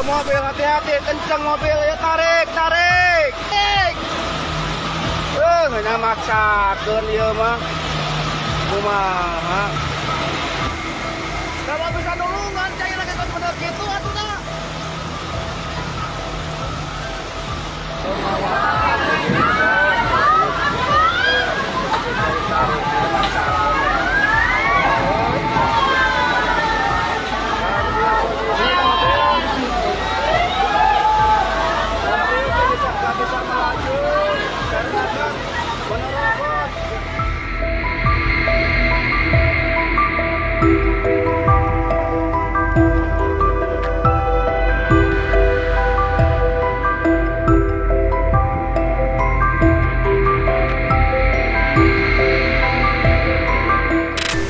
mobil, hati-hati, kenceng mobil ya, tarik. Nggak maksakeun ieu mah. Kumaha? Kalau bisa nulungan, cai lagi bener gitu atuh dah.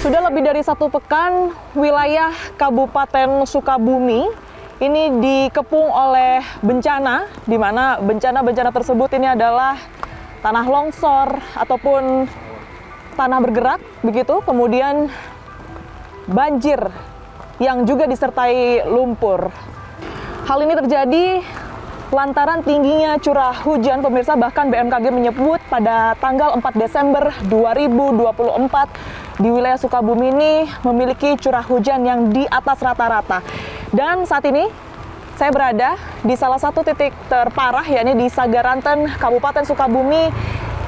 Sudah lebih dari 1 pekan, wilayah Kabupaten Sukabumi ini dikepung oleh bencana, di mana bencana-bencana tersebut ini adalah tanah longsor ataupun tanah bergerak, begitu, kemudian banjir yang juga disertai lumpur. Hal ini terjadi lantaran tingginya curah hujan, pemirsa. Bahkan BMKG menyebut pada tanggal 4 Desember 2024 di wilayah Sukabumi ini memiliki curah hujan yang di atas rata-rata. Dan saat ini saya berada di salah satu titik terparah, yakni di Sagaranten, Kabupaten Sukabumi,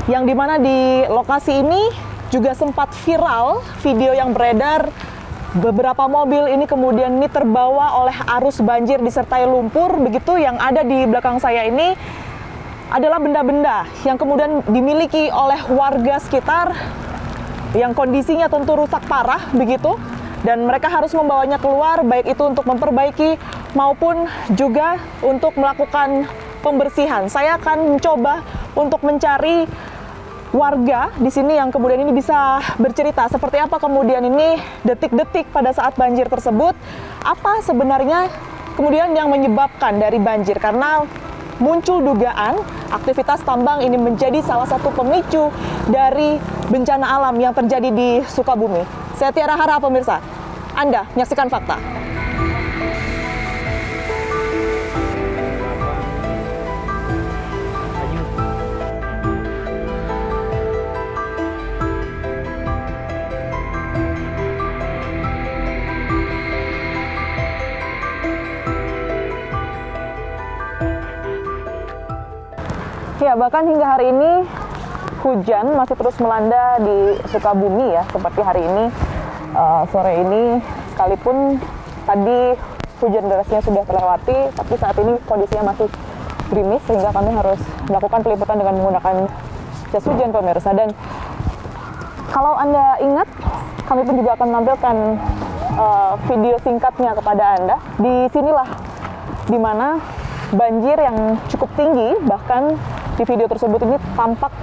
yang dimana di lokasi ini juga sempat viral video yang beredar. Beberapa mobil ini kemudian ini terbawa oleh arus banjir disertai lumpur, begitu. Yang ada di belakang saya ini adalah benda-benda yang kemudian dimiliki oleh warga sekitar yang kondisinya tentu rusak parah, begitu. Dan mereka harus membawanya keluar, baik itu untuk memperbaiki maupun juga untuk melakukan pembersihan. Saya akan mencoba untuk mencari warga di sini yang kemudian ini bisa bercerita seperti apa kemudian ini detik-detik pada saat banjir tersebut, apa sebenarnya kemudian yang menyebabkan dari banjir, karena muncul dugaan aktivitas tambang ini menjadi salah satu pemicu dari bencana alam yang terjadi di Sukabumi. Saya Tiara Hara, pemirsa. Anda menyaksikan Fakta. Ya, bahkan hingga hari ini hujan masih terus melanda di Sukabumi ya, seperti hari ini sore ini, sekalipun tadi hujan derasnya sudah terlewati, tapi saat ini kondisinya masih gerimis sehingga kami harus melakukan peliputan dengan menggunakan jas hujan, pemirsa. Dan kalau Anda ingat, kami pun juga akan menampilkan video singkatnya kepada Anda. Di sinilah dimana banjir yang cukup tinggi, bahkan di video tersebut ini tampak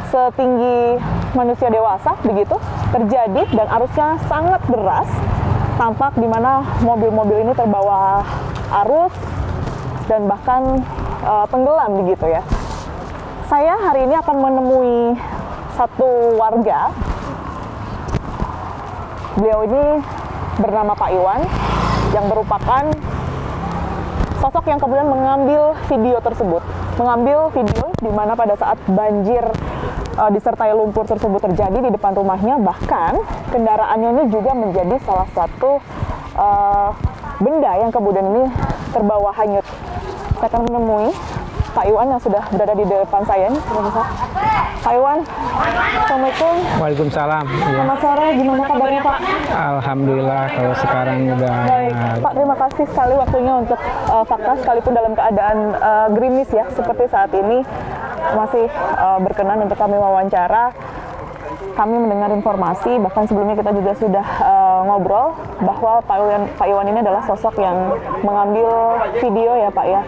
setinggi manusia dewasa, begitu, terjadi, dan arusnya sangat deras. Tampak di mana mobil-mobil ini terbawa arus dan bahkan tenggelam, begitu ya. Saya hari ini akan menemui satu warga. Beliau ini bernama Pak Iwan, yang merupakan sosok yang kemudian mengambil video tersebut. Mengambil video di mana pada saat banjir disertai lumpur tersebut terjadi di depan rumahnya, bahkan kendaraannya ini juga menjadi salah satu benda yang kemudian ini terbawa hanyut. Saya akan menemui Pak Iwan yang sudah berada di depan saya nih. Pak Iwan, Assalamualaikum. Waalaikumsalam. Selamat sore, gimana kabarnya Pak? Alhamdulillah, kalau sekarang udah. Baik, Pak, terima kasih sekali waktunya untuk Fakta, sekalipun dalam keadaan gerimis ya, seperti saat ini masih berkenan untuk kami wawancara. Kami mendengar informasi, bahkan sebelumnya kita juga sudah ngobrol bahwa Pak Iwan ini adalah sosok yang mengambil video ya Pak ya,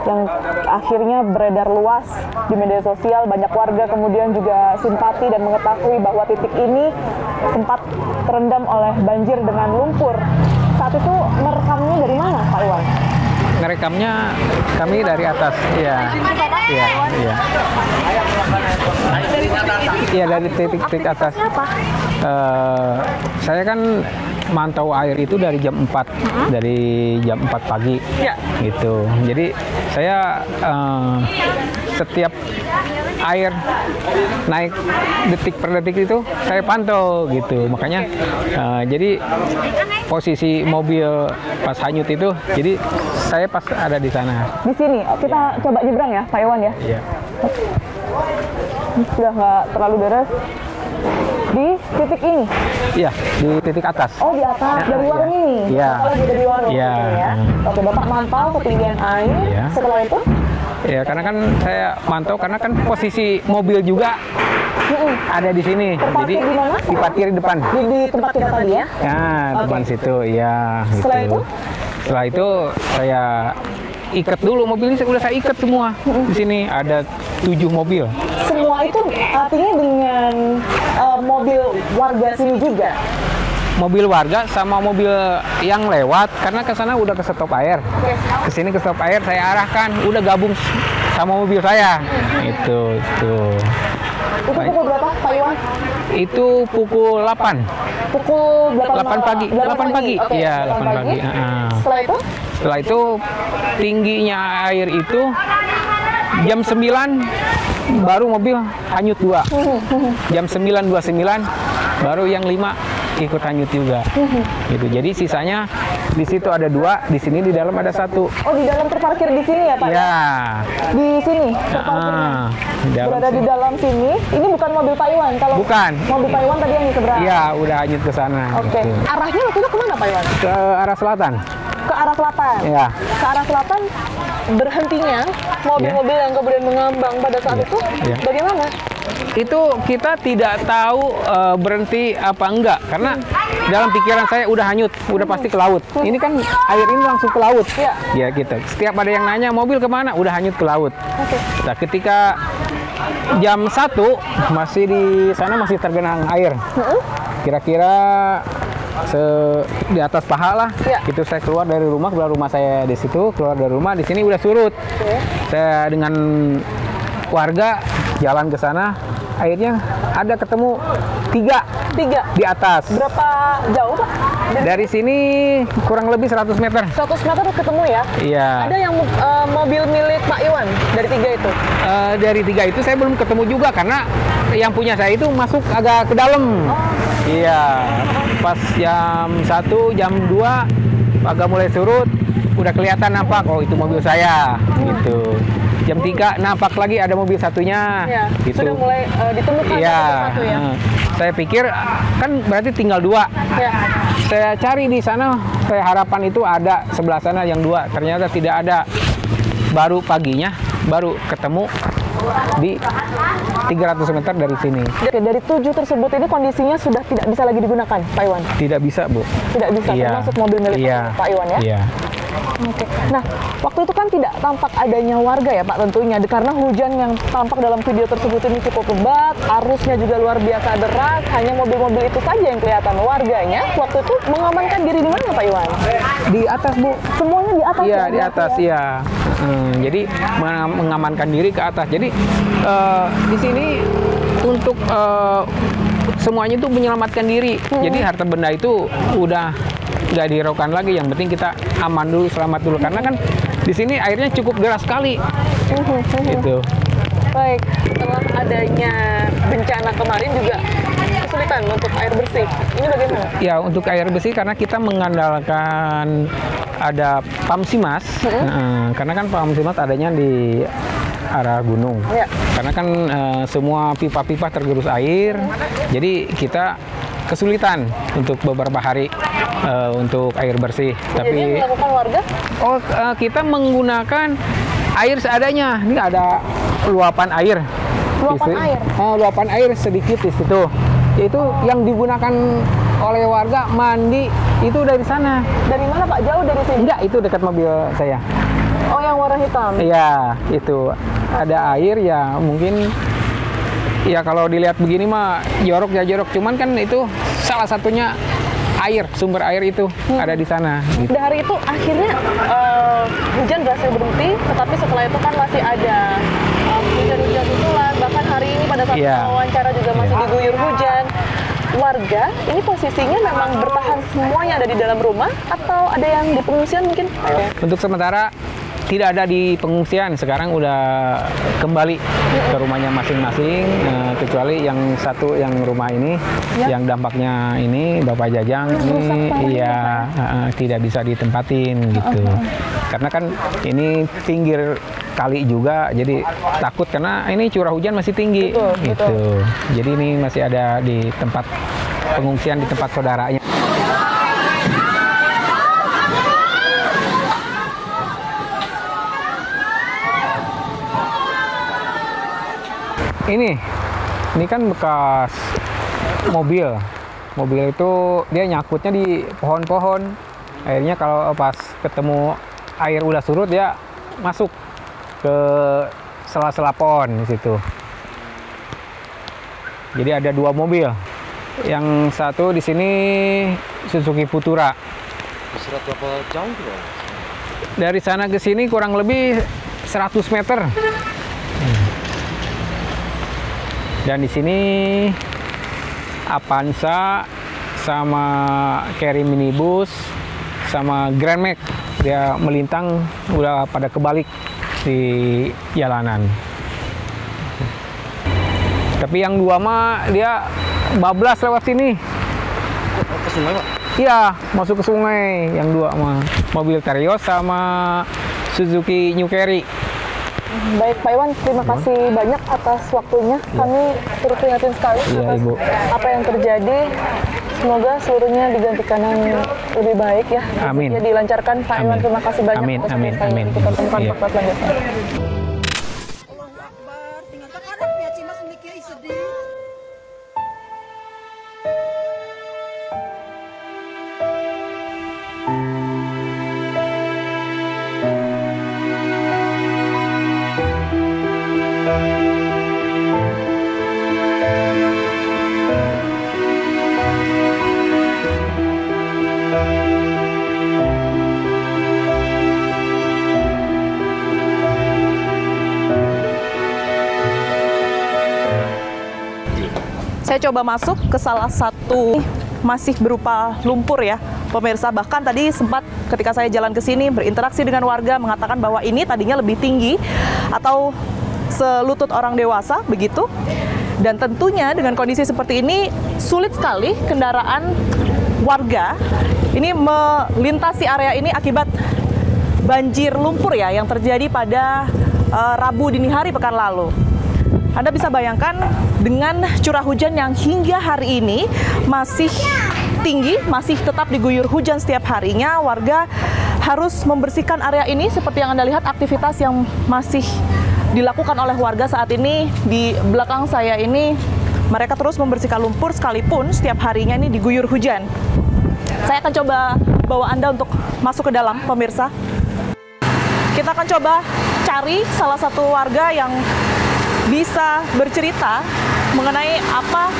yang akhirnya beredar luas di media sosial. Banyak warga kemudian juga simpati dan mengetahui bahwa titik ini sempat terendam oleh banjir dengan lumpur. Saat itu merekamnya dari mana Pak Iwan? Ngerekam merekamnya kami dari atas. Iya. Iya, iya. Iya, dari titik-titik atas. Apa? Saya kan mantau air itu dari jam 4, dari jam 4 pagi. Ya. Gitu. Jadi saya setiap air naik detik per detik itu saya pantau gitu. Makanya jadi posisi mobil pas hanyut itu, jadi saya pas ada di sana. Di sini kita coba nyebrang ya, Pak Iwan ya. Iya. Sudah nggak terlalu beres. Di titik ini. Iya, di titik atas. Oh, di atas dari Iya. warung ini. Iya. Bapak lagi dari warung Iya. gitu ya. Oke, Bapak mantau ketinggian air. Iya. Setelah itu? Ya, karena kan saya mantau karena kan posisi mobil juga ada di sini. Terparkir Jadi di mana? diparkir di depan. Di tempat kita tadi ya. Ya, depan situ, ya. Setelah gitu. itu? Setelah itu saya ikat dulu mobil ini, udah saya ikat semua. Di sini ada 7 mobil. Semua itu artinya dengan mobil warga sini juga. Mobil warga sama mobil yang lewat karena ke sana udah ke stop air. Ke sini ke stop air saya arahkan, udah gabung sama mobil saya. Itu. Itu pukul berapa, Pak Iwan? Itu pukul 8. Pukul 8 pagi. 8 pagi. Oke, Iya, 8 pagi. Setelah itu? Setelah itu tingginya air itu jam 9 baru mobil hanyut 2. Jam 9.29 baru yang 5 ikut hanyut juga. Gitu. Jadi sisanya di situ ada 2, di sini di dalam ada 1. Oh, di dalam terparkir di sini ya, Pak? Ya. Di sini terparkirnya. Di dalam Berada di sini. dalam sini. Ini bukan mobil Pak Iwan. Kalau Bukan. mobil Pak Iwan tadi yang di seberang. Iya, udah hanyut ke sana. Oke. Gitu. Arahnya waktu itu kemana, Pak Iwan? Ke arah selatan. Ke arah selatan. Ya. Ke arah selatan berhentinya mobil-mobil yang kemudian mengambang pada saat itu Iya. bagaimana? Itu kita tidak tahu berhenti apa enggak karena dalam pikiran saya udah hanyut, udah pasti ke laut. Ini kan air ini langsung ke laut. Iya. Ya gitu. Setiap ada yang nanya mobil kemana, udah hanyut ke laut. Oke. Nah, ketika jam 1 masih di sana masih tergenang air. Kira-kira di atas paha lah. Iya. Itu saya keluar dari rumah, saya di situ, keluar dari rumah di sini udah surut. Oke. Saya dengan warga jalan ke sana, akhirnya ada ketemu 3 di atas. Berapa jauh, Pak? Dari sini kurang lebih 100 meter. 100 meter ketemu ya? Iya. Ada yang mobil milik Pak Iwan dari 3 itu? Dari 3 itu saya belum ketemu juga karena yang punya saya itu masuk agak ke dalam. Iya. Pas jam 1, jam 2 agak mulai surut, udah kelihatan nampak oh itu mobil saya gitu. Jam 3 nampak lagi ada mobil satunya. Ya, gitu. sudah mulai ditemukan Iya. satu ya? Saya pikir kan berarti tinggal 2. Ya. Saya cari di sana, saya harapan itu ada sebelah sana yang 2. Ternyata tidak ada. Baru paginya, baru ketemu di 300 meter dari sini. Oke, dari 7 tersebut ini kondisinya sudah tidak bisa lagi digunakan, Pak Iwan? Tidak bisa, Bu. Tidak bisa, Iya. termasuk mobil milik Iya. Pak Iwan ya? Iya. Oke. Nah, waktu itu kan tidak tampak adanya warga ya Pak tentunya, karena hujan yang tampak dalam video tersebut ini cukup lebat, arusnya juga luar biasa deras, hanya mobil-mobil itu saja yang kelihatan. Warganya waktu itu mengamankan diri di mana Pak Iwan? Di atas, Bu. Semuanya di atas? Iya, ya, di atas, ya? iya. Jadi mengamankan diri ke atas. Jadi di sini untuk semuanya itu menyelamatkan diri. Jadi harta benda itu udah nggak dihiraukan lagi. Yang penting kita aman dulu, selamat dulu. Karena kan di sini airnya cukup deras sekali. Gitu. Baik, setelah adanya bencana kemarin juga kesulitan untuk air bersih. Ini bagaimana? Ya, untuk air bersih karena kita mengandalkan ada Pamsimas. Karena kan Pamsimas adanya di arah gunung. Ya. Karena kan semua pipa-pipa tergerus air. Jadi kita kesulitan untuk beberapa hari untuk air bersih. Jadi Tapi yang dilakukan warga? kita menggunakan air seadanya. Ini ada luapan air. Luapan Di si- air? Luapan air sedikit di situ. Itu yang digunakan oleh warga mandi itu dari sana. Dari mana Pak? Jauh dari sini? Enggak, itu dekat mobil saya. Oh, yang warna hitam? Iya, itu ada air ya mungkin ya kalau dilihat begini mah jorok ya jorok. Cuman kan itu salah satunya air, sumber air itu ada di sana. Gitu. Pada hari itu akhirnya hujan deras tapi setelah itu kan masih ada hujan-hujan susulan, bahkan hari ini pada saat wawancara juga masih diguyur hujan. Warga ini posisinya memang bertahan semuanya ada di dalam rumah atau ada yang di pengungsian mungkin? Untuk sementara tidak ada di pengungsian, sekarang udah kembali ke rumahnya masing-masing, kecuali yang satu yang rumah ini yang dampaknya ini Bapak Jajang ini tidak bisa ditempatin gitu. Karena kan ini pinggir kali juga, jadi takut karena ini curah hujan masih tinggi gitu. Jadi ini masih ada di tempat pengungsian di tempat saudaranya. Ini kan bekas mobil. Mobil itu dia nyangkutnya di pohon-pohon. Akhirnya kalau pas ketemu air udah surut dia masuk ke sela-sela pohon di situ. Jadi ada 2 mobil. Yang satu di sini Suzuki Futura. Serat berapa jauh tuh? Dari sana ke sini kurang lebih 100 meter. Dan di sini Avanza sama Carry minibus sama Grand Max dia melintang udah pada kebalik di jalanan. Tapi yang 2 mah dia bablas lewat sini. Ke sungai, Pak? Iya, masuk ke sungai. Yang 2 mah mobil Terios sama Suzuki New Carry. Baik Pak Iwan, terima kasih banyak atas waktunya. Kami turut prihatin sekali atas Ibu. apa yang terjadi. Semoga seluruhnya digantikan yang lebih baik ya. Amin. Ya, dilancarkan Pak Iwan, terima kasih banyak. Amin, atas amin, penyelesaian. amin. Kita temukan Iya. fakta selanjutnya. Allahu Akbar, tinggal tak ada punya cimas memikir sedih. Saya coba masuk ke salah satu masih berupa lumpur ya, pemirsa. Bahkan tadi sempat ketika saya jalan ke sini berinteraksi dengan warga mengatakan bahwa ini tadinya lebih tinggi atau selutut orang dewasa begitu. Dan tentunya dengan kondisi seperti ini sulit sekali kendaraan warga ini melintasi area ini akibat banjir lumpur ya yang terjadi pada Rabu dini hari pekan lalu. Anda bisa bayangkan dengan curah hujan yang hingga hari ini masih tinggi, masih tetap diguyur hujan setiap harinya, warga harus membersihkan area ini seperti yang Anda lihat aktivitas yang masih dilakukan oleh warga saat ini. Di belakang saya ini mereka terus membersihkan lumpur sekalipun setiap harinya ini diguyur hujan. Saya akan coba bawa Anda untuk masuk ke dalam, pemirsa. Kita akan coba cari salah satu warga yang bisa bercerita mengenai apa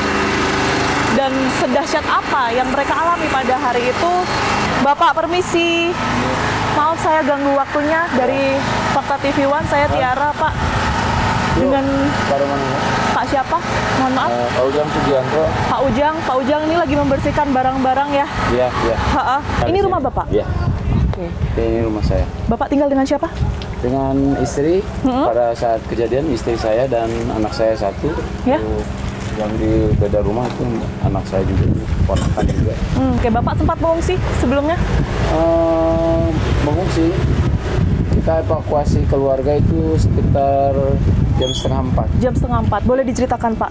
dan sedahsyat apa yang mereka alami pada hari itu. Bapak, permisi. Maaf saya ganggu waktunya dari Fakta TV One. Saya Tiara, Pak. Dengan Pak siapa? Mohon maaf. Pak Ujang Sugianto. Pak Ujang ini lagi membersihkan barang-barang ya? Iya, iya. Ini rumah Bapak? Iya. Oke. Ini rumah saya. Bapak tinggal dengan siapa? Dengan istri, pada saat kejadian istri saya dan anak saya satu. Ya. Yang di beda rumah itu anak saya juga, ponakan juga. Oke, Bapak sempat mengungsi sebelumnya? Mengungsi. Kita evakuasi keluarga itu sekitar jam 3:30. Jam 3:30. Boleh diceritakan, Pak?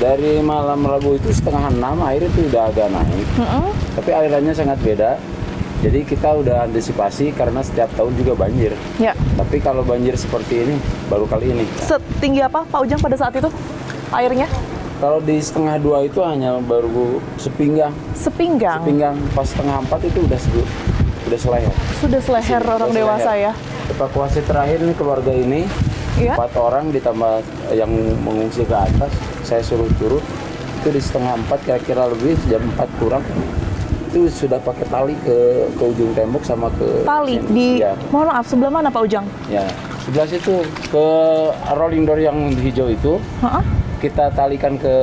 Dari malam Rabu itu 5:30 air itu udah agak naik. Tapi alirannya sangat beda. Jadi kita udah antisipasi karena setiap tahun juga banjir. Ya. Tapi kalau banjir seperti ini baru kali ini. Setinggi apa Pak Ujang pada saat itu airnya? Kalau di 1:30 itu hanya baru sepinggang. Sepinggang. Sepinggang. Pas 3:30 itu udah seleher. Sudah seleher orang Udah dewasa seleher. ya. Evakuasi terakhir nih keluarga ini. Iya. 4 orang ditambah yang mengungsi ke atas. Saya suruh turun. Itu di 3:30 kira-kira lebih jam 4 kurang. Itu itu sudah pakai tali ke ujung tembok sama ke Tali sini. di, Ya, mohon maaf, sebelah mana Pak Ujang? ya. Sebelah situ ke rolling door yang hijau itu Heeh. kita talikan ke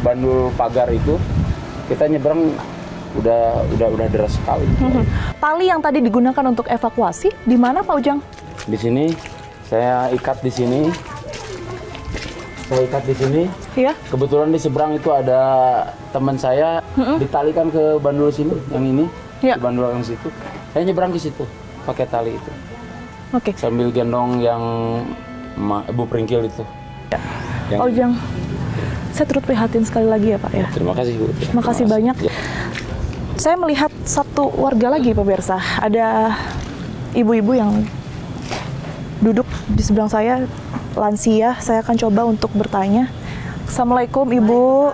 bandul pagar itu. Kita nyebrang udah deras sekali. Tali yang tadi digunakan untuk evakuasi di mana Pak Ujang? Di sini saya ikat di sini. Saya ikat di sini. Iya. Kebetulan di seberang itu ada teman saya ditalikan ke bandul sini yang ini. Iya. Di bandul yang situ. Saya nyebrang ke situ pakai tali itu. Oke. Sambil gendong yang Ibu Pringkil itu. Yang- Pak Ujang, saya turut prihatin sekali lagi ya Pak ya. Terima kasih Bu. Terima kasih banyak. Ya. Saya melihat satu warga lagi pemirsa. Ada ibu-ibu yang duduk di seberang saya, lansia. Saya akan coba untuk bertanya. Assalamualaikum Ibu.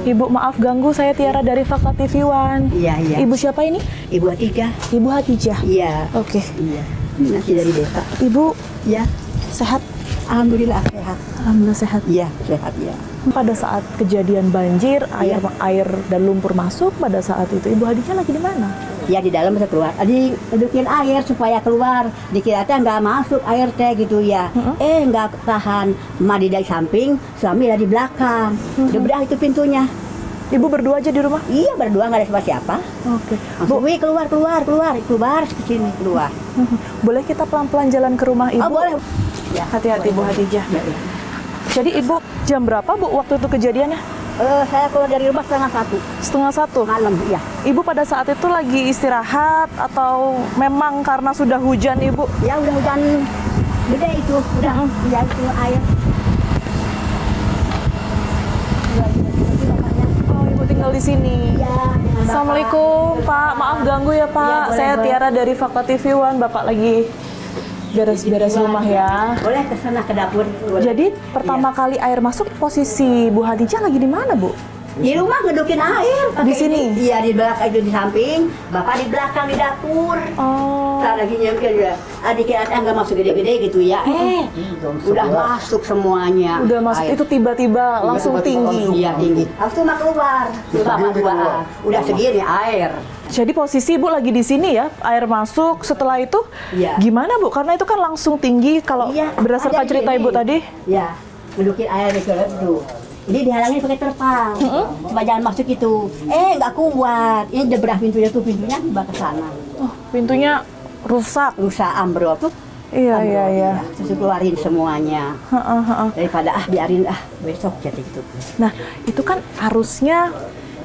Ibu maaf ganggu, saya Tiara dari Fakta TV One. Iya, iya. Ibu siapa ini? Ibu Atijah. Ibu Hatijah. Iya. Oke. Iya. Masih dari desa. Ibu Ya. sehat? Alhamdulillah sehat. Alhamdulillah sehat. Iya, sehat ya. Pada saat kejadian banjir, air dan lumpur masuk, pada saat itu Ibu Hatijah lagi di mana? Ya di dalam bisa keluar. Adi dudukin air supaya keluar. Dikira teh nggak masuk air teh gitu ya. Nggak tahan. Emak di samping, suami ada di belakang. Udah itu pintunya. Ibu berdua aja di rumah? Iya berdua nggak ada siapa-siapa. Oke. Langsung, wih keluar ke sini keluar. Boleh kita pelan-pelan jalan ke rumah Ibu? Oh boleh. Ya. Hati-hati Bu Hatijah. Ya, ya. Jadi Ibu jam berapa Bu waktu itu kejadiannya? Saya keluar dari rumah 1:30 1:30. malam. Ya. Ibu pada saat itu lagi istirahat atau memang karena sudah hujan Ibu? Ya udah hujan gede itu, udah ya itu air. Oh, Ibu tinggal di sini. Ya, Assalamualaikum Pak, maaf ganggu ya Pak. Iya, boleh, Saya boleh. Tiara dari Fakta TV One. Bapak lagi beres-beres rumah ya. Boleh ke sana ke dapur. Boleh. Jadi pertama kali air masuk, posisi Bu Hatijah lagi di mana Bu? Di rumah ngedukin air. Di sini? Iya di belakang itu di samping, bapak di belakang di dapur. Oh. Ntar lagi nyampe ya. Adik kita nggak masuk gede-gede gitu ya. Udah masuk semuanya. Udah masuk, Air. itu tiba-tiba langsung tinggi. Iya tinggi. Langsung mah keluar. Bapak dua. Udah segini air. Jadi posisi Bu lagi di sini ya, air masuk. Setelah itu Iya. gimana Bu? Karena itu kan langsung tinggi kalau Iya, berdasarkan ada cerita gini. Ibu tadi. Ya, ngedukin air di tuh. Ini dihalangin pakai terpal. Supaya jangan masuk itu. Nggak kuat. Ini debrah pintunya dibawa ke sana. Oh, pintunya rusak. Rusak ambrol tuh. Iya, Ambrol, iya, iya. Terus keluarin semuanya. Heeh, heeh. Daripada biarin besok jadi gitu. Nah, itu kan arusnya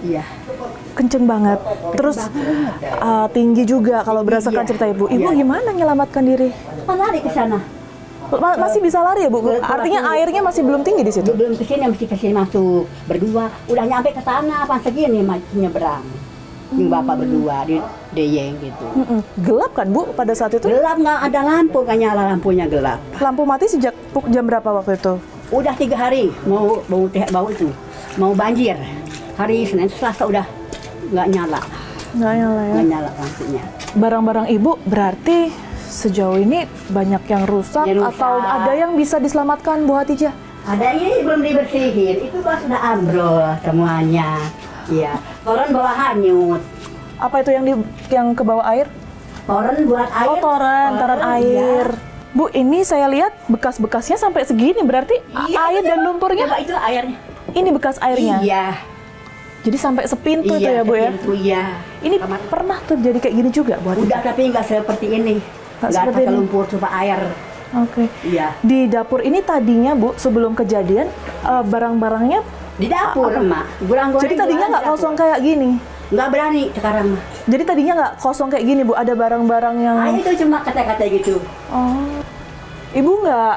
Iya. kenceng banget. Terus tinggi juga kalau berdasarkan Iya. cerita Ibu. Ibu Iya. gimana menyelamatkan diri? Lari ke sana. Masih bisa lari ya Bu? Artinya airnya masih belum tinggi di situ? Belum ke sini, mesti ke sini masuk. Berdua. Udah nyampe ke sana, pas segini nyebrang. Yang bapak berdua di Deyeng gitu. Gelap kan Bu pada saat itu? Gelap, nggak ada lampu, nggak nyala lampunya gelap. Lampu mati sejak jam berapa waktu itu? Udah 3 hari bau itu, mau banjir. Hari Senin, Selasa udah nggak nyala, Nggak nyala ya. nggak nyala lampunya. Barang-barang Ibu berarti sejauh ini banyak yang rusak, Yang rusak. atau ada yang bisa diselamatkan Bu Hatijah? Ada ini belum dibersihin, itu pas sudah ambrol semuanya. Iya, toren bawa hanyut. Apa itu yang ke bawah air? Toren buat air. Oh, toren air. Iya. Bu, ini saya lihat bekas-bekasnya sampai segini, berarti Iya, air dan lumpurnya. Coba itu airnya. Ini bekas airnya. Iya. Jadi sampai sepintu itu Iya, ya Bu ya. sepintu, iya. Ini pernah terjadi kayak gini juga Bu Hatijah? Udah tapi nggak seperti ini. Nggak seperti pakai ini. lumpur, coba air. Oke. Iya. Di dapur ini tadinya Bu, sebelum kejadian barang-barangnya, Di dapur, Mak. Goreng-goreng jadi tadinya jualan nggak di dapur. kosong kayak gini. Nggak berani sekarang, Mak. Jadi tadinya nggak kosong kayak gini Bu, ada barang-barang yang. Itu cuma kata-kata gitu. Oh. Ibu nggak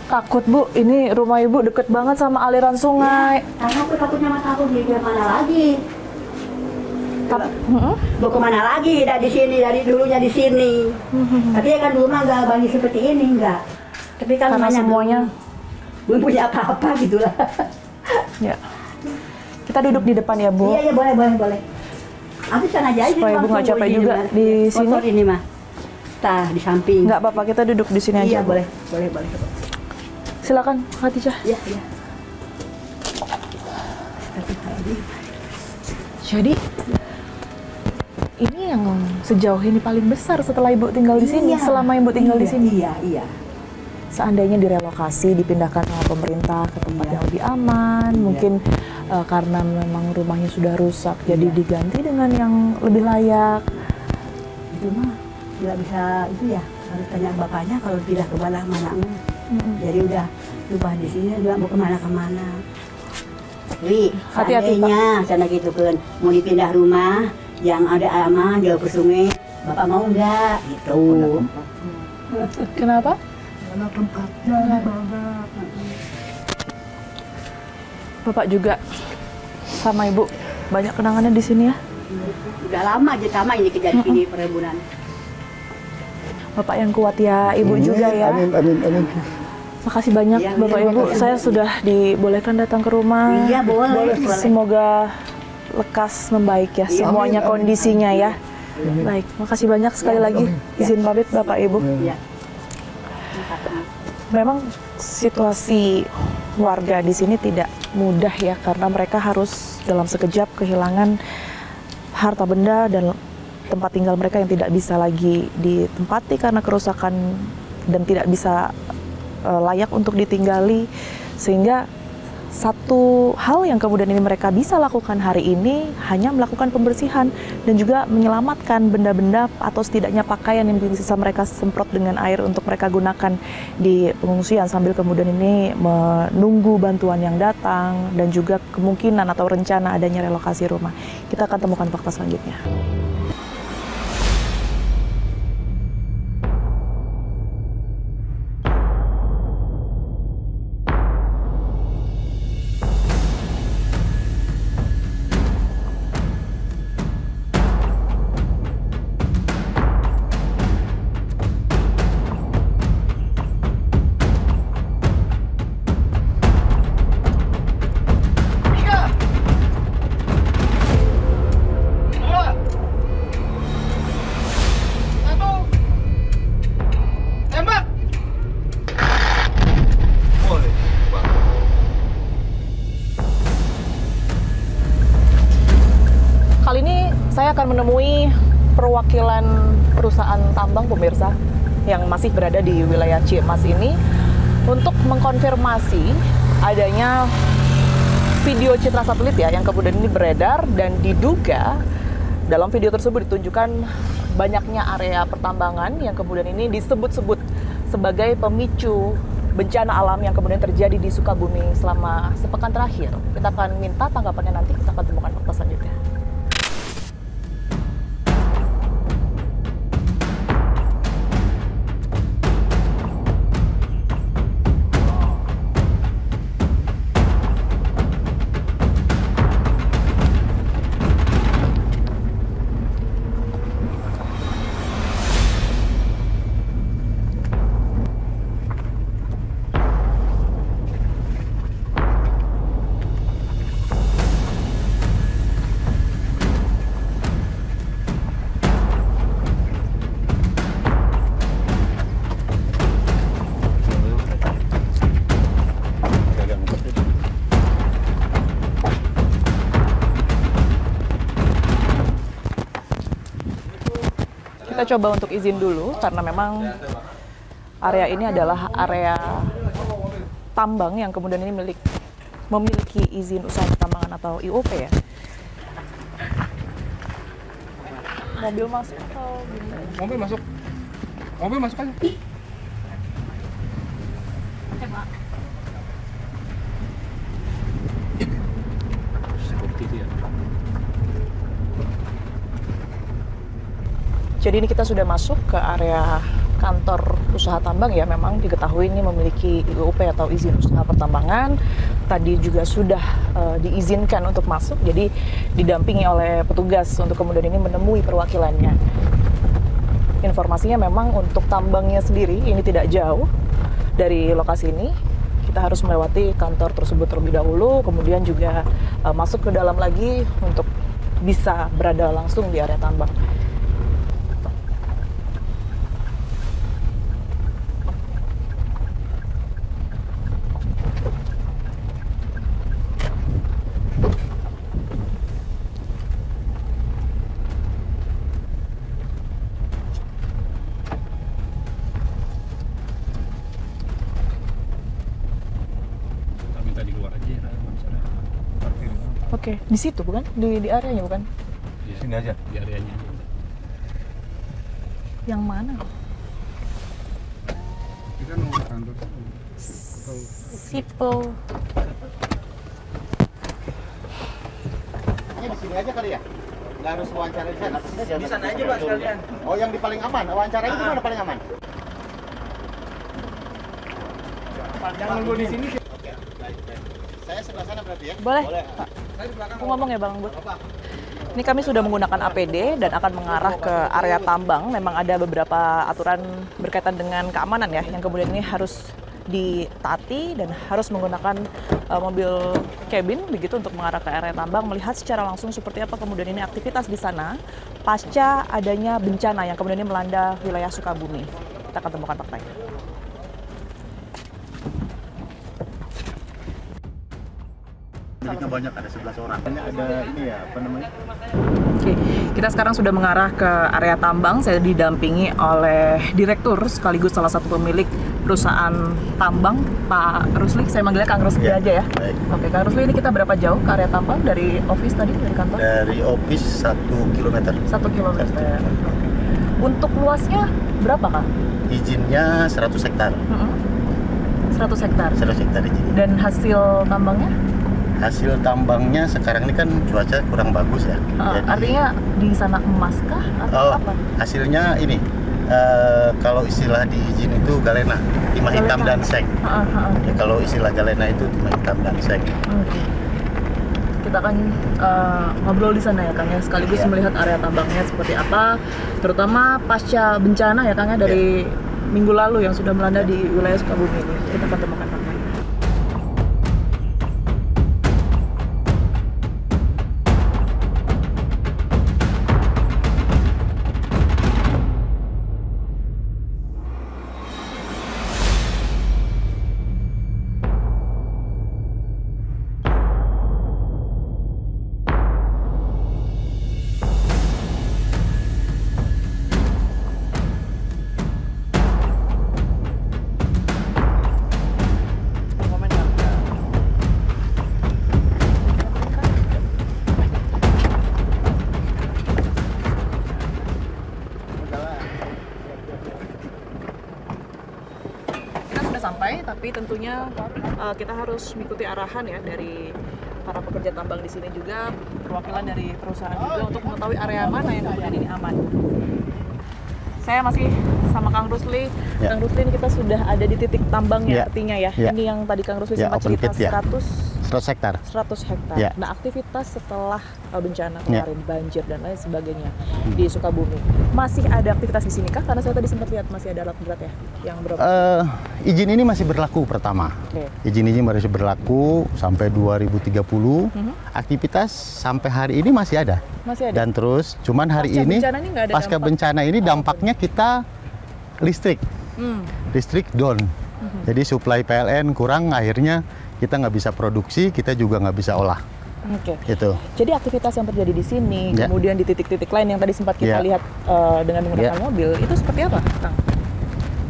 takut Bu? Ini rumah Ibu deket banget sama aliran sungai. Takutnya mah takut dia mana lagi? Heeh. Mau kemana lagi? Dari sini, dari dulunya di sini. Tapi ya kan dulu mah nggak banyak seperti ini, nggak. Tapi kan Karena rumahnya semuanya. belum punya apa-apa gitu lah. Ya. Kita duduk di depan ya Bu. Iya, boleh. Aku sana aja. Supaya Ibu nggak capek juga di sini. Kotor ini mah. Tah di samping. Nggak apa-apa, kita duduk di sini aja. Iya, Bu. boleh. Silakan, Hatijah. Iya. Jadi ini yang sejauh ini paling besar setelah Ibu tinggal di sini, Iya. selama Ibu tinggal di sini. Iya, iya. Seandainya direlokasi, dipindahkan sama pemerintah ke tempat yang lebih aman, mungkin karena memang rumahnya sudah rusak, jadi diganti dengan yang lebih layak. Itu mah nggak bisa itu ya, harus tanya bapaknya kalau pindah ke mana-mana. Jadi udah rumah di sini, udah mau kemana-kemana. Wi, Hati-hati, seandainya sana gitu kan, mau dipindah rumah yang ada aman jauh ke sungai, bapak mau nggak? Gitu. Kenapa? Kalau tempatnya bapak. Bapak juga sama Ibu banyak kenangannya di sini ya. Udah lama aja sama ini kejadian ini perkebunan. Bapak yang kuat ya, Ibu juga ya. Amin. Makasih banyak Iya, Bapak iya, Ibu, makasih. saya sudah dibolehkan datang ke rumah. Iya, boleh. Semoga lekas membaik ya semuanya kondisinya ya. Baik, makasih banyak sekali lagi. Izin pamit Bapak Ibu. Iya. Memang situasi warga di sini tidak mudah ya, karena mereka harus dalam sekejap kehilangan harta benda dan tempat tinggal mereka yang tidak bisa lagi ditempati karena kerusakan dan tidak bisa layak untuk ditinggali. Sehingga satu hal yang kemudian ini mereka bisa lakukan hari ini hanya melakukan pembersihan dan juga menyelamatkan benda-benda atau setidaknya pakaian yang bisa mereka semprot dengan air untuk mereka gunakan di pengungsian, sambil kemudian ini menunggu bantuan yang datang dan juga kemungkinan atau rencana adanya relokasi rumah. Kita akan temukan fakta selanjutnya. Kali ini saya akan menemui perwakilan perusahaan tambang pemirsa yang masih berada di wilayah Ciamas ini untuk mengkonfirmasi adanya video citra satelit ya yang kemudian ini beredar, dan diduga dalam video tersebut ditunjukkan banyaknya area pertambangan yang kemudian ini disebut-sebut sebagai pemicu bencana alam yang kemudian terjadi di Sukabumi selama sepekan terakhir. Kita akan minta tanggapannya nanti, kita akan temukan fakta selanjutnya. Kita coba untuk izin dulu karena memang area ini adalah area tambang yang kemudian ini memiliki izin usaha pertambangan atau IUP ya. Mobil masuk atau gimana? Mobil masuk. Mobil masuk aja. Seperti itu ya. Jadi ini kita sudah masuk ke area kantor usaha tambang ya. Memang diketahui ini memiliki IUP atau izin usaha pertambangan. Tadi juga sudah diizinkan untuk masuk, jadi didampingi oleh petugas untuk kemudian ini menemui perwakilannya. Informasinya memang untuk tambangnya sendiri ini tidak jauh dari lokasi ini. Kita harus melewati kantor tersebut terlebih dahulu, kemudian juga masuk ke dalam lagi untuk bisa berada langsung di area tambang. Oke, di situ bukan? Di areanya bukan? Di sini aja. Di areanya. Yang mana? Ini kan nomor kantor. Sipel. Di sini aja kali ya? Nggak harus wawancara di sana. Di sana aja Pak sekalian. Oh, yang di paling aman. Wawancaranya di mana paling aman? Jangan nunggu di sini. Oke, baik. Saya sebelah sana berarti ya? Boleh, Pak. Aku ngomong ya Bang Bud. Ini kami sudah menggunakan APD dan akan mengarah ke area tambang. Memang ada beberapa aturan berkaitan dengan keamanan ya, yang kemudian ini harus ditaati dan harus menggunakan mobil cabin begitu untuk mengarah ke area tambang, melihat secara langsung seperti apa kemudian ini aktivitas di sana pasca adanya bencana yang kemudian ini melanda wilayah Sukabumi. Kita akan temukan faktanya. Miliknya banyak, ada 11 orang. Ada ini ya, apa namanya? Oke, kita sekarang sudah mengarah ke area tambang. Saya didampingi oleh direktur sekaligus salah satu pemilik perusahaan tambang, Pak Rusli. Saya manggilnya Kang Rusli aja ya. Baik. Oke, Kang Rusli, ini kita berapa jauh ke area tambang dari office tadi, dari kantor? Dari office 1 km. 1 kilometer. Untuk luasnya berapa, Kang? Izinnya 100 hektar. 100 hektar. 100 hektar izin. Dan hasil tambangnya? Hasil tambangnya sekarang ini kan cuaca kurang bagus ya. Artinya di sana emas kah atau apa? Hasilnya ini, kalau istilah di izin itu galena, timah hitam dan seng. Ya, kalau istilah galena itu timah hitam dan seng. Kita akan ngobrol di sana ya Kang ya, sekaligus melihat area tambangnya seperti apa, terutama pasca bencana ya Kang ya dari minggu lalu yang sudah melanda di wilayah Sukabumi ini. Kita akan temukan faktanya. Sampai, tapi tentunya kita harus mengikuti arahan ya dari para pekerja tambang di sini juga, perwakilan dari perusahaan juga untuk mengetahui area mana yang kemudian ini aman. Saya masih sama Kang Rusli. Kang Rusli, ini kita sudah ada di titik tambangnya artinya ya. Ini yang tadi Kang Rusli sempat cerita 100 hektar. 100 hektar. Nah, aktivitas setelah bencana kemarin, banjir dan lain sebagainya di Sukabumi, masih ada aktivitas di sini kah? Karena saya tadi sempat lihat masih ada alat berat ya yang berapa? Izin ini masih berlaku pertama. Izin ini masih berlaku sampai 2030. Aktivitas sampai hari ini masih ada. Masih ada. Dan terus, cuman hari ini pasca bencana ini dampaknya kita listrik. Listrik down. Jadi suplai PLN kurang, akhirnya kita nggak bisa produksi, kita juga nggak bisa olah. Gitu. Jadi aktivitas yang terjadi di sini, kemudian di titik-titik lain yang tadi sempat kita lihat dengan menggunakan mobil, itu seperti apa, Kang?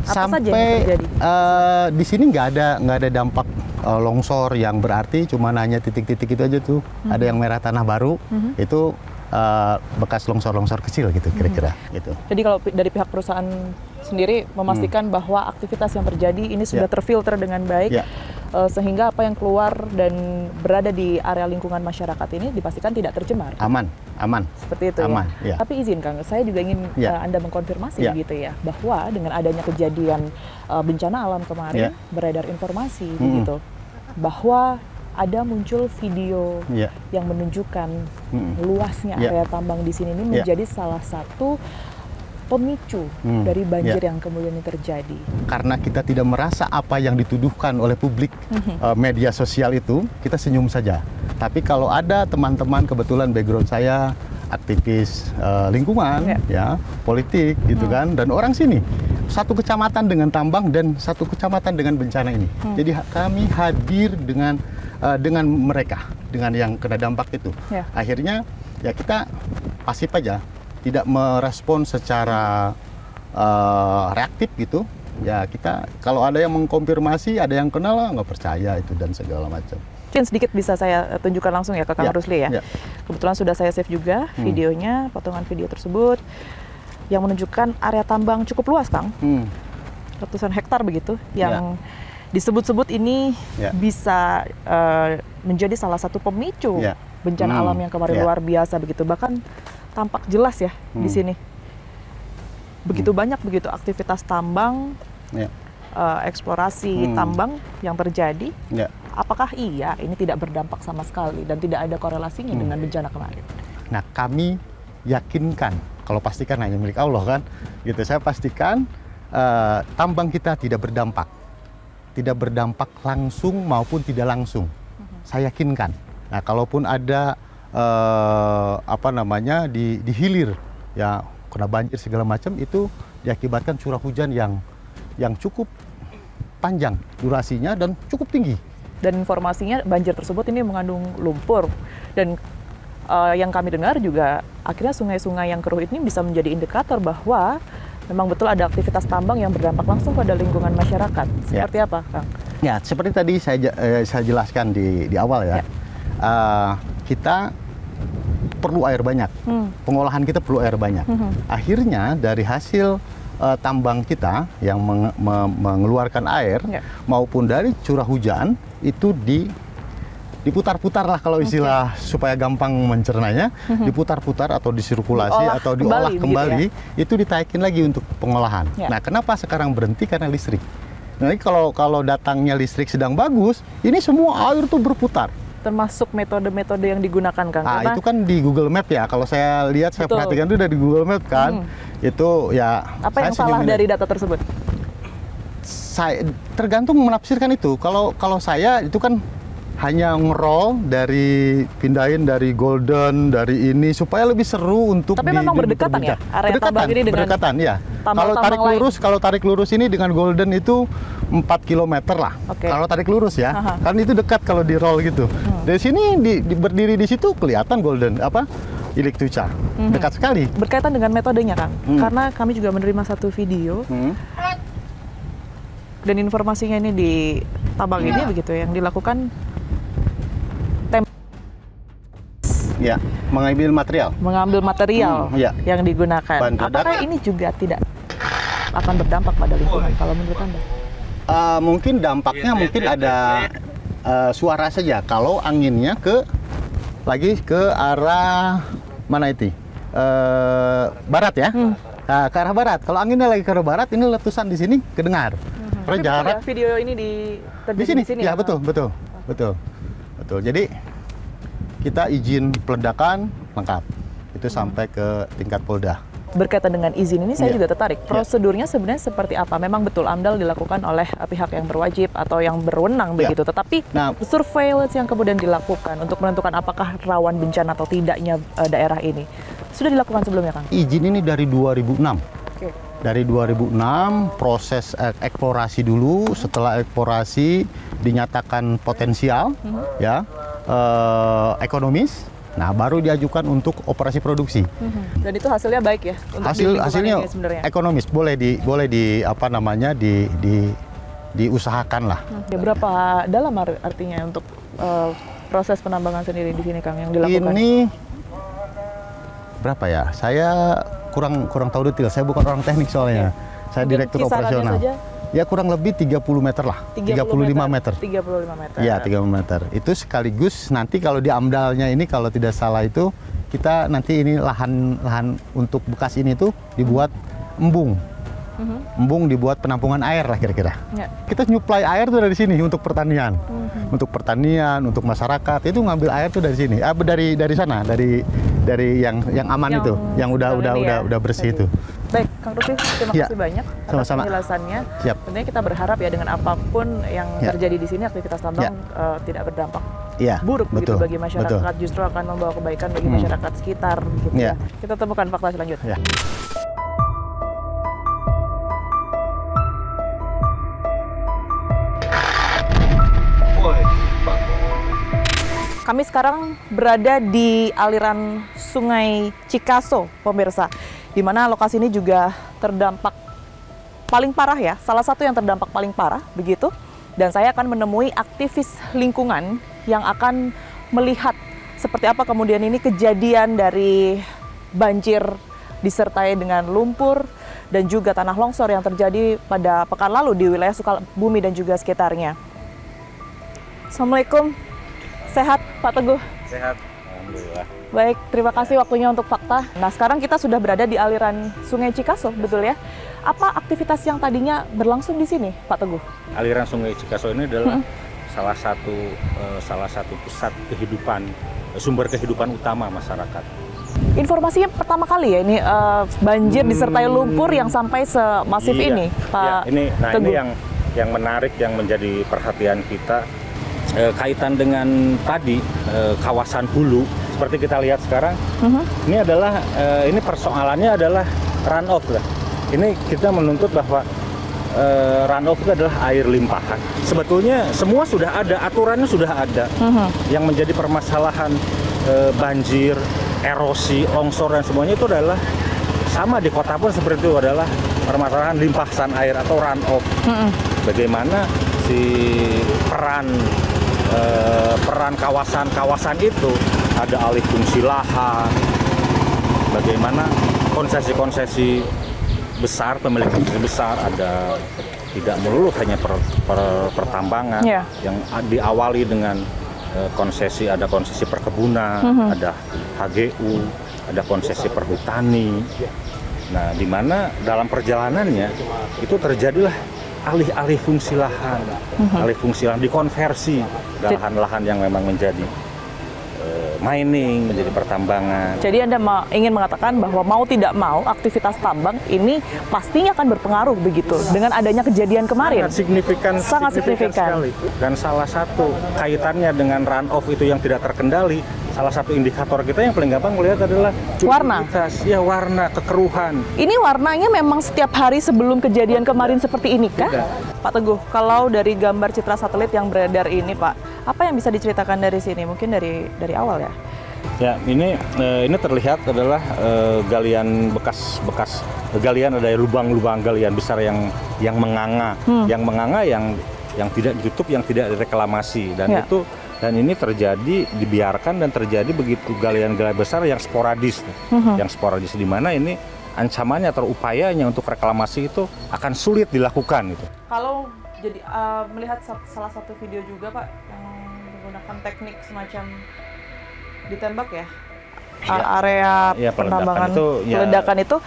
Apa saja yang terjadi? Di sini nggak ada dampak longsor yang berarti, cuma hanya titik-titik itu aja tuh. Ada yang merah tanah baru, itu bekas longsor-longsor kecil gitu kira-kira. Gitu. Jadi kalau dari pihak perusahaan sendiri memastikan bahwa aktivitas yang terjadi ini sudah terfilter dengan baik, sehingga apa yang keluar dan berada di area lingkungan masyarakat ini dipastikan tidak tercemar. Aman. Seperti itu aman, ya. Tapi izin Kang, saya juga ingin Anda mengkonfirmasi gitu ya, bahwa dengan adanya kejadian bencana alam kemarin, beredar informasi begitu, bahwa ada muncul video yang menunjukkan luasnya area tambang di sini ini menjadi salah satu pemicu dari banjir yang kemudian terjadi. Karena kita tidak merasa apa yang dituduhkan oleh publik media sosial itu, kita senyum saja. Tapi kalau ada teman-teman, kebetulan background saya aktivis lingkungan, politik gitu kan, dan orang sini satu kecamatan dengan tambang dan satu kecamatan dengan bencana ini. Jadi kami hadir dengan mereka, dengan yang kena dampak itu. Akhirnya ya kita pasif aja, tidak merespon secara reaktif gitu. Ya kita kalau ada yang mengkonfirmasi, ada yang kenal nggak percaya itu dan segala macam. Mungkin sedikit bisa saya tunjukkan langsung ya ke Kang Rusli ya. Kebetulan sudah saya save juga videonya, potongan video tersebut yang menunjukkan area tambang cukup luas, Kang. Ratusan hektar begitu yang disebut-sebut ini bisa menjadi salah satu pemicu bencana alam yang kemarin luar biasa begitu. Bahkan tampak jelas ya di sini. Begitu banyak begitu aktivitas tambang, eksplorasi tambang yang terjadi. Apakah iya ini tidak berdampak sama sekali dan tidak ada korelasinya dengan bencana kemarin? Nah, kami yakinkan, kalau pastikan hanya milik Allah kan, gitu. Saya pastikan tambang kita tidak berdampak langsung maupun tidak langsung. Saya yakinkan. Nah, kalaupun ada di hilir ya kena banjir segala macam, itu diakibatkan curah hujan yang cukup panjang durasinya dan cukup tinggi. Dan informasinya banjir tersebut ini mengandung lumpur dan yang kami dengar juga akhirnya sungai-sungai yang keruh ini bisa menjadi indikator bahwa memang betul ada aktivitas tambang yang berdampak langsung pada lingkungan masyarakat. Seperti apa, Kang? Ya, seperti tadi saya jelaskan di awal ya. Kita perlu air banyak. Pengolahan kita perlu air banyak. Akhirnya dari hasil tambang kita yang mengeluarkan air maupun dari curah hujan itu diputar-putar lah kalau istilah supaya gampang mencernanya, diputar-putar atau disirkulasi atau diolah kembali, itu ditaikin lagi untuk pengolahan. Nah, kenapa sekarang berhenti? Karena listrik. Nah, kalau datangnya listrik sedang bagus, ini semua air tuh berputar. Termasuk metode-metode yang digunakan, Kang? Itu kan di Google Map ya. Kalau saya lihat, saya perhatikan itu dari Google Map kan. Itu ya. Apa yang salah dari data tersebut? Tergantung menafsirkan itu. Kalau saya itu kan hanya ngerol pindahin dari golden, dari ini supaya lebih seru untuk. Tapi memang berdekatan ya area tambang ini dengan berdekatan ya. Kalau tarik lurus ini dengan golden itu 4 km lah. Kalau tarik lurus ya, kan itu dekat kalau di roll gitu. Dari sini berdiri di situ kelihatan golden Ilik Tuca. Dekat sekali. Berkaitan dengan metodenya, Kang. Karena kami juga menerima satu video. Dan informasinya ini di tambang ini begitu yang dilakukan mengambil material yang digunakan. Apakah ini juga tidak akan berdampak pada lingkungan kalau menurut Anda? Mungkin dampaknya ada suara saja kalau anginnya lagi ke arah mana itu? Barat ya. Nah, ke arah barat. Kalau anginnya lagi ke arah barat, ini letusan di sini kedengar. Jarak video ini di sini ya, betul. Jadi kita izin peledakan lengkap. Itu sampai ke tingkat Polda. Berkaitan dengan izin ini saya juga tertarik. Prosedurnya sebenarnya seperti apa? Memang betul AMDAL dilakukan oleh pihak yang berwajib atau yang berwenang begitu. Tetapi surveillance yang kemudian dilakukan untuk menentukan apakah rawan bencana atau tidaknya daerah ini sudah dilakukan sebelumnya, Kang? Izin ini dari 2006. Dari 2006 proses eksplorasi dulu. Setelah eksplorasi dinyatakan potensial, ekonomis. Nah, baru diajukan untuk operasi produksi. Dan itu hasilnya baik ya? Untuk hasilnya ekonomis, boleh diusahakan lah. Berapa dalam artinya untuk proses penambangan sendiri di sini, Kang, yang dilakukan? Ini berapa ya? Saya kurang tahu detail. Saya bukan orang teknik soalnya. Saya direktur operasional. Saja? Ya kurang lebih 30 meter lah, 35 meter. 35 meter. Ya, 35 meter. Itu sekaligus nanti kalau di AMDAL-nya ini kalau tidak salah itu kita nanti ini lahan untuk bekas ini tuh dibuat embung. Embung dibuat penampungan air lah kira-kira. Kita nyuplai air tuh dari sini untuk pertanian. Untuk pertanian, untuk masyarakat itu ngambil air tuh dari sini. Dari sana, dari yang aman itu, yang udah bersih itu. Baik, Kang Rusli, terima kasih banyak atas penjelasannya. Tentunya kita berharap ya dengan apapun yang terjadi di sini aktivitas tambang tidak berdampak buruk begitu bagi masyarakat, justru akan membawa kebaikan bagi masyarakat sekitar gitu ya. Kita temukan fakta selanjutnya. Kami sekarang berada di aliran Sungai Cikaso, pemirsa, di mana lokasi ini juga terdampak paling parah ya, salah satu yang terdampak paling parah begitu. Dan saya akan menemui aktivis lingkungan yang akan melihat seperti apa kemudian ini kejadian dari banjir disertai dengan lumpur dan juga tanah longsor yang terjadi pada pekan lalu di wilayah Sukabumi dan juga sekitarnya. Assalamualaikum, sehat Pak Teguh? Sehat, alhamdulillah. Baik, terima kasih waktunya untuk fakta. Nah, sekarang kita sudah berada di aliran Sungai Cikaso, betul ya? Apa aktivitas yang tadinya berlangsung di sini, Pak Teguh? Aliran Sungai Cikaso ini adalah salah satu pusat kehidupan, sumber kehidupan utama masyarakat. Informasinya pertama kali ya ini banjir disertai lumpur yang sampai semasif Iya. ini, Pak Ini Teguh. yang menarik, yang menjadi perhatian kita kaitan dengan tadi kawasan hulu seperti kita lihat sekarang. Ini adalah ini persoalannya adalah runoff lah. Ini kita menuntut bahwa runoff itu adalah air limpahan. Sebetulnya semua sudah ada, aturannya sudah ada. Yang menjadi permasalahan banjir, erosi, longsor dan semuanya itu adalah sama di kota pun seperti itu, adalah permasalahan limpasan air atau runoff. Bagaimana si peran kawasan-kawasan itu, ada alih fungsi lahan, bagaimana konsesi-konsesi besar, pemilik konsesi besar, ada tidak melulu hanya pertambangan yang diawali dengan konsesi, ada konsesi perkebunan, ada HGU, ada konsesi perhutani. Nah, di mana dalam perjalanannya itu terjadilah alih fungsi lahan, alih fungsi lahan dikonversi ke lahan-lahan yang memang menjadi mining, menjadi pertambangan. Jadi Anda ingin mengatakan bahwa mau tidak mau aktivitas tambang ini pastinya akan berpengaruh begitu dengan adanya kejadian kemarin. Sangat signifikan sekali. Dan salah satu kaitannya dengan runoff itu yang tidak terkendali, salah satu indikator kita yang paling gampang melihat adalah warna. Ya, warna, kekeruhan. Ini warnanya memang setiap hari sebelum kejadian kemarin seperti ini kah? Pak Teguh, kalau dari gambar citra satelit yang beredar ini, Pak, apa yang bisa diceritakan dari sini? Mungkin dari awal ya? Ya, ini terlihat adalah galian bekas galian, ada lubang-lubang galian besar yang menganga, yang tidak ditutup, yang tidak direklamasi, dan ini terjadi, dibiarkan dan terjadi begitu galian-galian besar yang sporadis, di mana ini ancamannya atau upayanya untuk reklamasi itu akan sulit dilakukan gitu. Kalau jadi melihat salah satu video juga Pak yang menggunakan teknik semacam ditembak ya, area penambangan ledakan itu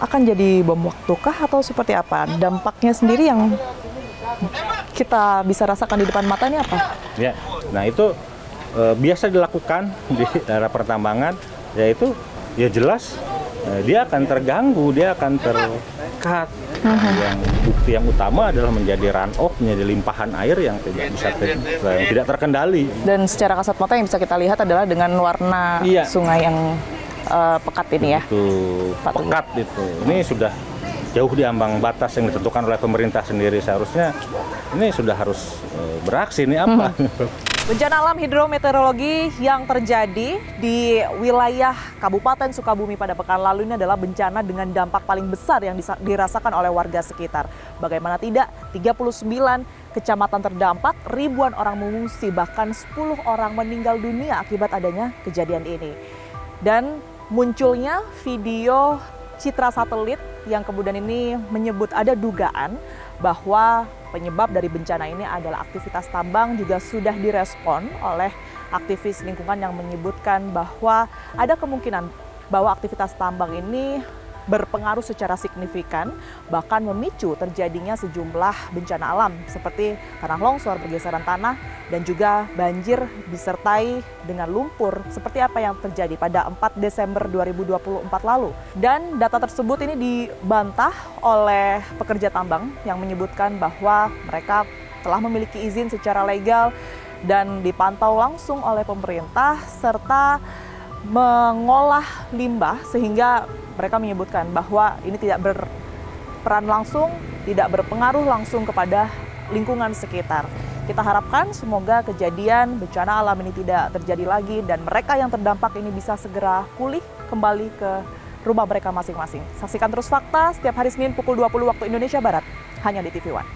akan jadi bom waktu kah atau seperti apa? Dampaknya sendiri yang kita bisa rasakan di depan mata ini apa? Ya, nah itu biasa dilakukan di daerah pertambangan, yaitu ya jelas dia akan terganggu, dia akan terkat. Yang bukti yang utama adalah menjadi runoff, menjadi limpahan air yang tidak terkendali. Dan secara kasat mata yang bisa kita lihat adalah dengan warna sungai yang pekat ini ya. Itu pekat itu. Ini sudah jauh di ambang batas yang ditentukan oleh pemerintah sendiri. Seharusnya ini sudah harus beraksi. Ini apa? Bencana alam hidrometeorologi yang terjadi di wilayah Kabupaten Sukabumi pada pekan lalu ini adalah bencana dengan dampak paling besar yang dirasakan oleh warga sekitar. Bagaimana tidak, 39 kecamatan terdampak, ribuan orang mengungsi, bahkan 10 orang meninggal dunia akibat adanya kejadian ini. Dan munculnya video citra satelit yang kemudian ini menyebut ada dugaan bahwa penyebab dari bencana ini adalah aktivitas tambang, juga sudah direspon oleh aktivis lingkungan yang menyebutkan bahwa ada kemungkinan bahwa aktivitas tambang ini berpengaruh secara signifikan, bahkan memicu terjadinya sejumlah bencana alam seperti tanah longsor, pergeseran tanah, dan juga banjir disertai dengan lumpur seperti apa yang terjadi pada 4 Desember 2024 lalu. Dan data tersebut ini dibantah oleh pekerja tambang yang menyebutkan bahwa mereka telah memiliki izin secara legal dan dipantau langsung oleh pemerintah serta mengolah limbah, sehingga mereka menyebutkan bahwa ini tidak berperan langsung, tidak berpengaruh langsung kepada lingkungan sekitar. Kita harapkan semoga kejadian bencana alam ini tidak terjadi lagi dan mereka yang terdampak ini bisa segera pulih kembali ke rumah mereka masing-masing. Saksikan terus Fakta setiap hari Senin pukul 20 waktu Indonesia Barat, hanya di TV One.